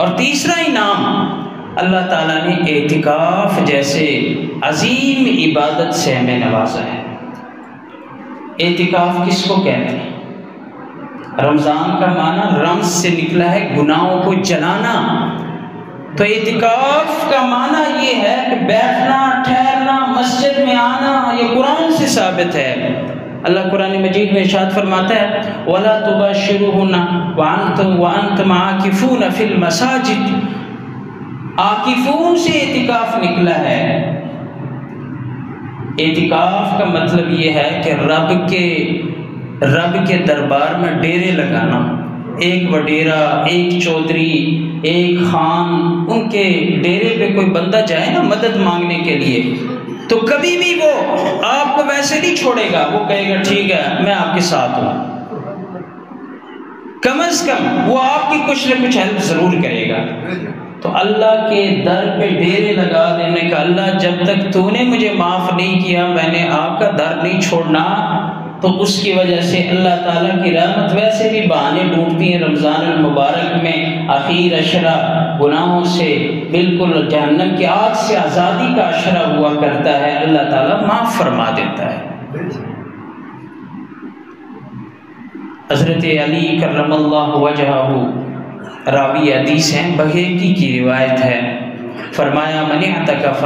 اور تیسرا انعام اللہ تعالیٰ نے اعتکاف جیسے عظیم عبادت سے ہمیں نوازا ہے۔ اعتکاف کس کو کہتے ہیں؟ رمضان کا معنی رمز سے نکلا ہے، گناہوں کو جلانا۔ تو اعتکاف کا معنی یہ ہے کہ بیٹھنا، ٹھہرنا، مسجد میں آنا، یہ قرآن سے ثابت ہے۔ اللہ قرآن مجید میں ارشاد فرماتا ہے وَلَا تُبَاشِرُوهُنَّ وَأَنْتُمْ عَاكِفُونَ فِي الْمَسَاجِدِ۔ عاکفون سے اعتکاف نکلا ہے۔ اعتکاف کا مطلب یہ ہے کہ رب کے دربار میں ڈیرے لگانا۔ ایک وڈیرا، ایک چودھری، ایک خان، ان کے ڈیرے پہ کوئی بندہ جائے نا مدد مانگنے کے لیے، تو کبھی بھی وہ آپ کو ویسے نہیں چھوڑے گا، وہ کہے گا ٹھیک ہے میں آپ کے ساتھ ہوں۔ کم از کم وہ آپ کی کچھ نہ کچھ ہیلپ ضرور کرے گا۔ تو اللہ کے در پہ ڈیرے لگا دینے کا، اللہ جب تک تو نے مجھے معاف نہیں کیا میں نے آپ کا در نہیں چھوڑنا، تو اس کی وجہ سے اللہ تعالیٰ کی رحمت ویسے بھی بہانے ڈھونڈتی ہیں۔ رمضان المبارک میں آخر عشرہ گناہوں سے بالکل جہنم کی آگ سے آزادی کا عشرہ ہوا کرتا ہے، اللہ تعالیٰ معاف فرما دیتا ہے۔ حضرت علی کرم اللہ وجہہ راوی حدیث ہیں، بہیقی کی روایت ہے، فرمایا من اعتکف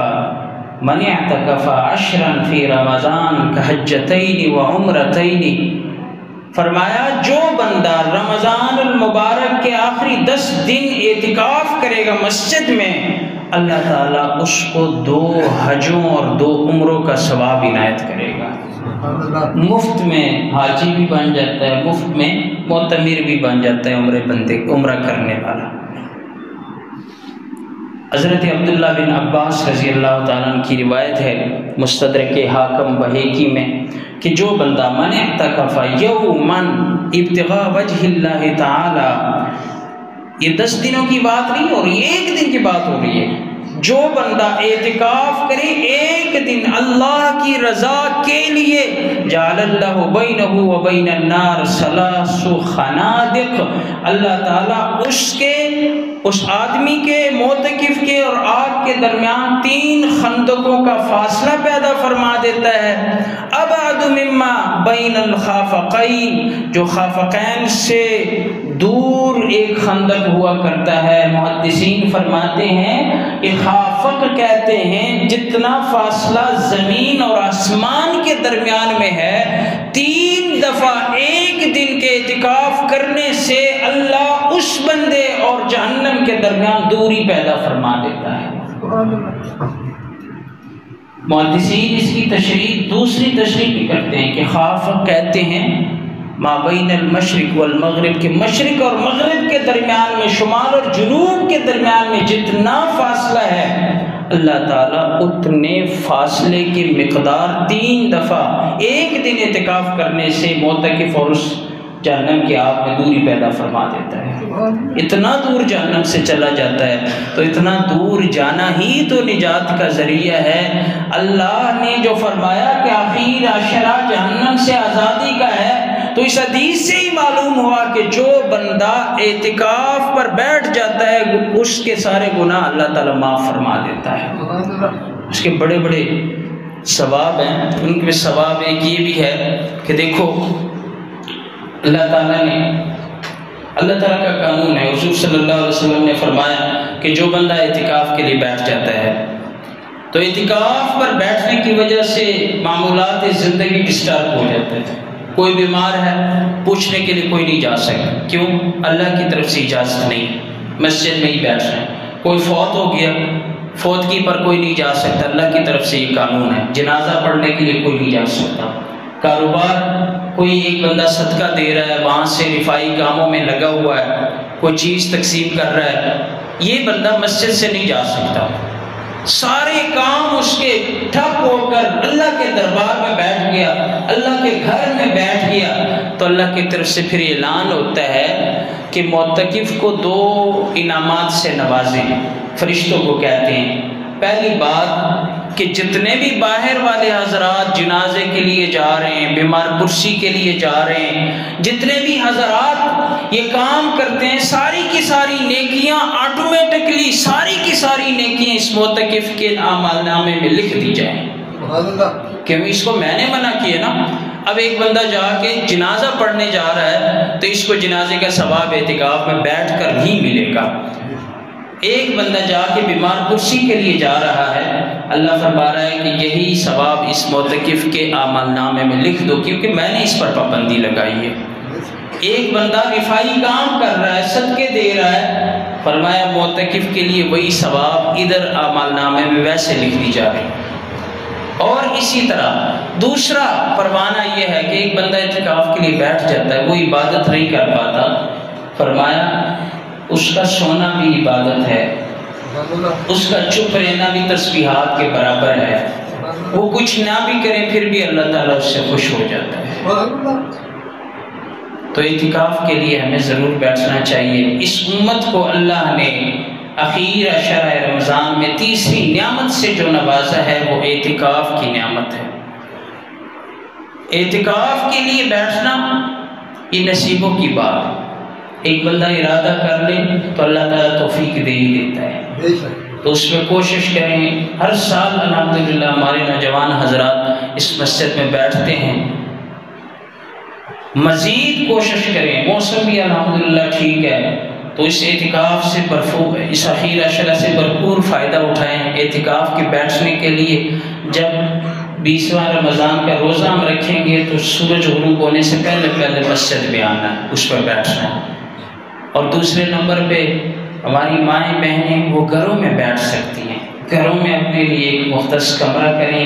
عشرا فی رمضان کحجتین و عمرتین، فرمایا جو بندہ رمضان المبارک کے آخری 10 دن اعتکاف کرے گا مسجد میں، اللہ تعالیٰ اس کو 2 حجوں اور 2 عمروں کا ثواب عنایت کرے گا۔ مفت میں حاجی بھی بن جاتا ہے، مفت میں معتمر بھی بن جاتا ہے، عمرہ کرنے والا۔ حضرت عبداللہ بن عباس رضی اللہ تعالیٰ عنہ کی روایت ہے مستدرک حاکم بہیقی میں کہ جو بندہ من اعتکف یوما ابتغاء وجہ اللہ تعالی، یہ 10 دنوں کی بات نہیں ہو رہی، 1 دن کی بات ہو رہی ہے، جو بندہ اعتکاف کرے 1 دن اللہ کی رضا کے لیے، جعل اللہ بینہ و بین النار 3 خنادق، اللہ تعالیٰ اس آدمی کے معتکف کے اور آگ کے درمیان 3 خندقوں کا فاصلہ پیدا فرما دیتا ہے۔ ابعد مما بین الخافقین، جو خافقین سے دور ایک خندق ہوا کرتا ہے۔ محدثین فرماتے ہیں کہ خافق کہتے ہیں جتنا فاصلہ زمین اور آسمان کے درمیان میں ہے، 3 دفعہ 1 دن کے اعتکاف کرنے سے اللہ اس بندے اور جہنم کے درمیان دوری پیدا فرما دیتا ہے۔ محدثین اس کی تشریح دوسری تشریح بھی کرتے ہیں کہ خافق کہتے ہیں ما بین المشرق والمغرب، کے مشرق اور مغرب کے درمیان میں، شمال اور جنوب کے درمیان میں جتنا فاصلہ ہے، اللہ تعالیٰ اتنے فاصلے کی مقدار 3 دفعہ 1 دن اعتکاف کرنے سے معتکف اور اس جہنم کی آگ میں دوری پیدا فرما دیتا ہے۔ اتنا دور جہنم سے چلا جاتا ہے، تو اتنا دور جانا ہی تو نجات کا ذریعہ ہے۔ اللہ نے جو فرمایا کہ آخر عشرہ جہنم سے آزادی کا ہے، تو اس حدیث سے ہی معلوم ہوا کہ جو بندہ اعتکاف پر بیٹھ جاتا ہے اس کے سارے گناہ اللہ تعالیٰ معاف فرما دیتا ہے۔ اس کے بڑے بڑے ثواب ہیں، ان کے ثواب ایک یہ بھی ہے کہ دیکھو اللہ تعالیٰ کا قانون ہے، حضور صلی اللہ علیہ وسلم نے فرمایا کہ جو بندہ اعتکاف کے لیے بیٹھ جاتا ہے تو اعتکاف پر بیٹھنے کی وجہ سے معمولات زندگی ڈسٹرب ہو جاتے ہیں۔ کوئی بیمار ہے پوچھنے کے لیے کوئی نہیں جا سکتا، کیوں؟ اللہ کی طرف سے اجازت نہیں، مسجد میں ہی بیٹھ رہے ہیں۔ کوئی فوت ہو گیا، فوتگی پر کوئی نہیں جا سکتا، اللہ کی طرف سے یہ قانون ہے۔ جنازہ پڑھنے کے لیے کوئی نہیں جا سکتا۔ کاروبار، کوئی ایک بندہ صدقہ دے رہا ہے، وہاں سے رفائی کاموں میں لگا ہوا ہے، کوئی چیز تقسیم کر رہا ہے، یہ بندہ مسجد سے نہیں جا سکتا۔ سارے کام اس کے ٹھپ ہو کر اللہ کے دربار میں بیٹھ گیا، اللہ کے گھر میں بیٹھ گیا، تو اللہ کی طرف سے پھر اعلان ہوتا ہے کہ معتکف کو 2 انعامات سے نوازیں۔ فرشتوں کو کہتے ہیں، پہلی بات کہ جتنے بھی باہر والے حضرات جنازے کے لیے جا رہے ہیں، بیمار پرسی کے لیے جا رہے ہیں، جتنے بھی حضرات یہ کام کرتے ہیں، ساری کی ساری نیکیاں آٹومیٹکلی، ساری کی ساری نیکیاں اس معتکف کے اعمال نامے میں لکھ دی جائیں۔ کیونکہ اس کو میں نے منع کیا نا۔ اب ایک بندہ جا کے جنازہ پڑھنے جا رہا ہے تو اس کو جنازے کا ثواب اعتکاف میں بیٹھ کر نہیں ملے گا۔ ایک بندہ جا کے بیمار پرسی کے لیے جا رہا ہے، اللہ فرما رہا ہے کہ یہی ثواب اس معتکف کے اعمال نامے میں لکھ دو، کیونکہ میں نے اس پر پابندی لگائی ہے۔ ایک بندہ رفائی کام کر رہا ہے، صدقے دے رہا ہے، فرمایا معتکف کے لیے وہی ثواب ادھر اعمال نامے میں ویسے لکھ دی جا رہی ہے۔ اور اسی طرح دوسرا پروانہ یہ ہے کہ ایک بندہ اعتکاف کے لیے بیٹھ جاتا ہے، وہ عبادت نہیں کر پاتا، فرمایا اس کا سونا بھی عبادت ہے، اس کا چپ رہنا بھی تسبیحات کے برابر ہے، وہ کچھ نہ بھی کرے پھر بھی اللہ تعالیٰ اس سے خوش ہو جاتا ہے۔ تو اعتکاف کے لیے ہمیں ضرور بیٹھنا چاہیے۔ اس امت کو اللہ نے اخیر عشرہ رمضان میں تیسری نعمت سے جو نوازا ہے وہ اعتکاف کی نعمت ہے۔ اعتکاف کے لیے بیٹھنا یہ نصیبوں کی بات ہے۔ ایک بندہ ارادہ کر لے تو اللہ تعالیٰ توفیق دے ہی دیتا ہے، تو اس میں کوشش کریں۔ ہر سال الحمدللہ ہمارے نوجوان حضرات اس مسجد میں بیٹھتے ہیں، مزید کوشش کریں۔ موسم بھی الحمدللہ ٹھیک ہے تو اس اعتکاف سے بھرپور، اس اخیر عشرہ سے بھرپور فائدہ اٹھائیں۔ اعتکاف کے بیٹھنے کے لیے جب 20واں رمضان کا روزہ ہم رکھیں گے تو سورج غروب ہونے سے پہلے مسجد میں آنا ہے، اس پر بیٹھنا ہے۔ اور دوسرے نمبر پہ ہماری مائیں بہنیں وہ گھروں میں بیٹھ سکتی ہیں، گھروں میں اپنے لیے ایک مختص کمرہ کریں۔